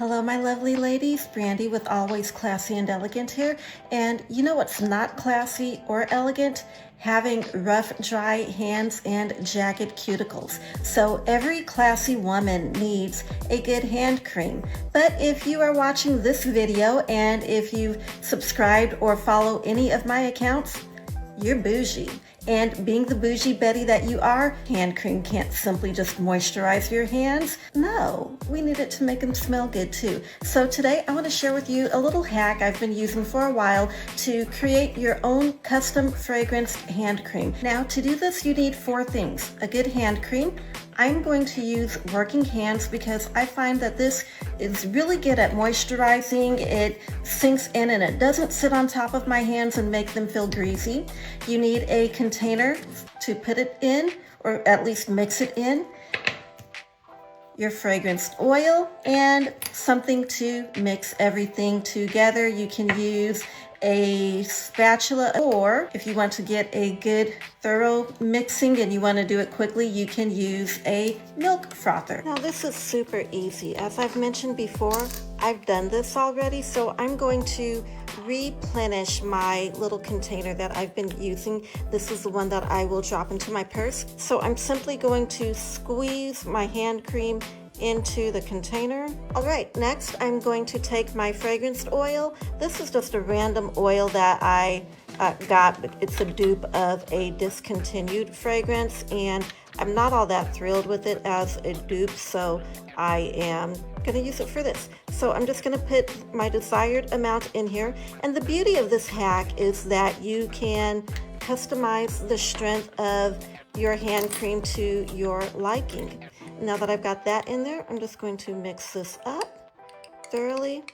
Hello, my lovely ladies. Brandy with Always Classy and Elegant here. And you know what's not classy or elegant? Having rough, dry hands and jagged cuticles. So every classy woman needs a good hand cream. But if you are watching this video and if you've subscribed or follow any of my accounts, you're bougie. And being the bougie Betty that you are, hand cream can't simply just moisturize your hands. No, we need it to make them smell good too. So today I want to share with you a little hack I've been using for a while to create your own custom fragrance hand cream. Now to do this you need 4 things. A good hand cream. I'm going to use working hands because I find that this is really good at moisturizing. It sinks in and it doesn't sit on top of my hands and make them feel greasy. You need a container to put it in, or at least mix it in, your fragranced oil, and something to mix everything together. You can use a spatula, or if you want to get a good thorough mixing and you want to do it quickly, you can use a milk frother. Now this is super easy. As I've mentioned before, I've done this already, so I'm going to replenish my little container that I've been using. This is the one that I will drop into my purse. So I'm simply going to squeeze my hand cream into the container. All right, next I'm going to take my fragranced oil. This is just a random oil that I got. It's a dupe of a discontinued fragrance, and I'm not all that thrilled with it as a dupe, so I am gonna use it for this. So I'm just gonna put my desired amount in here. And the beauty of this hack is that you can customize the strength of your hand cream to your liking. Now that I've got that in there, I'm just going to mix this up thoroughly.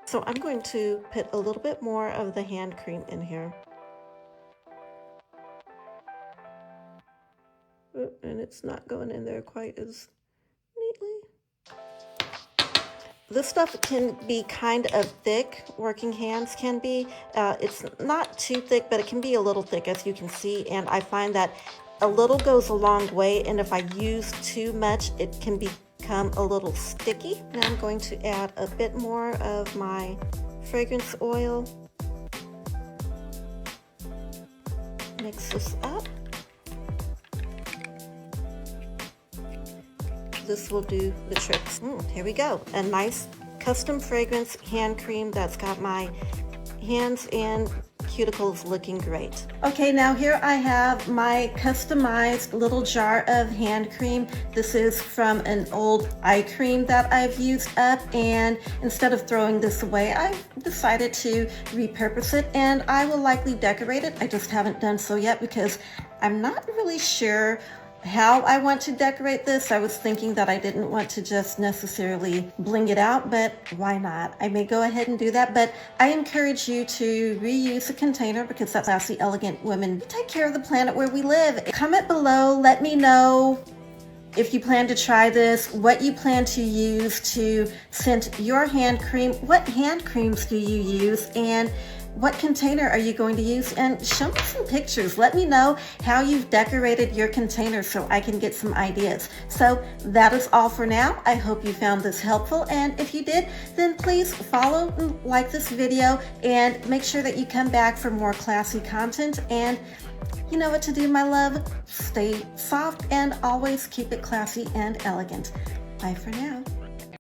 So I'm going to put a little bit more of the hand cream in here. And it's not going in there quite as neatly. This stuff can be kind of thick. Working hands can be. It's not too thick, but it can be a little thick, as you can see. And I find that a little goes a long way, and if I use too much, it can become a little sticky. Now I'm going to add a bit more of my fragrance oil. Mix this up. This will do the tricks. Here we go. A nice custom fragrance hand cream that's got my hands and cuticles looking great. Okay, now here I have my customized little jar of hand cream. This is from an old eye cream that I've used up, and instead of throwing this away, I've decided to repurpose it, and I will likely decorate it. I just haven't done so yet because I'm not really sure how I want to decorate this. I was thinking that I didn't want to just necessarily bling it out, but why not? I may go ahead and do that, but I encourage you to reuse the container because that's classy, elegant women take care of the planet where we live. Comment below, let me know if you plan to try this, what you plan to use to scent your hand cream, what hand creams do you use, and what container are you going to use? And show me some pictures. Let me know how you've decorated your container so I can get some ideas. So that is all for now. I hope you found this helpful, and if you did, then please follow and like this video, and make sure that you come back for more classy content. And you know what to do, my love. Stay soft and always keep it classy and elegant. Bye for now.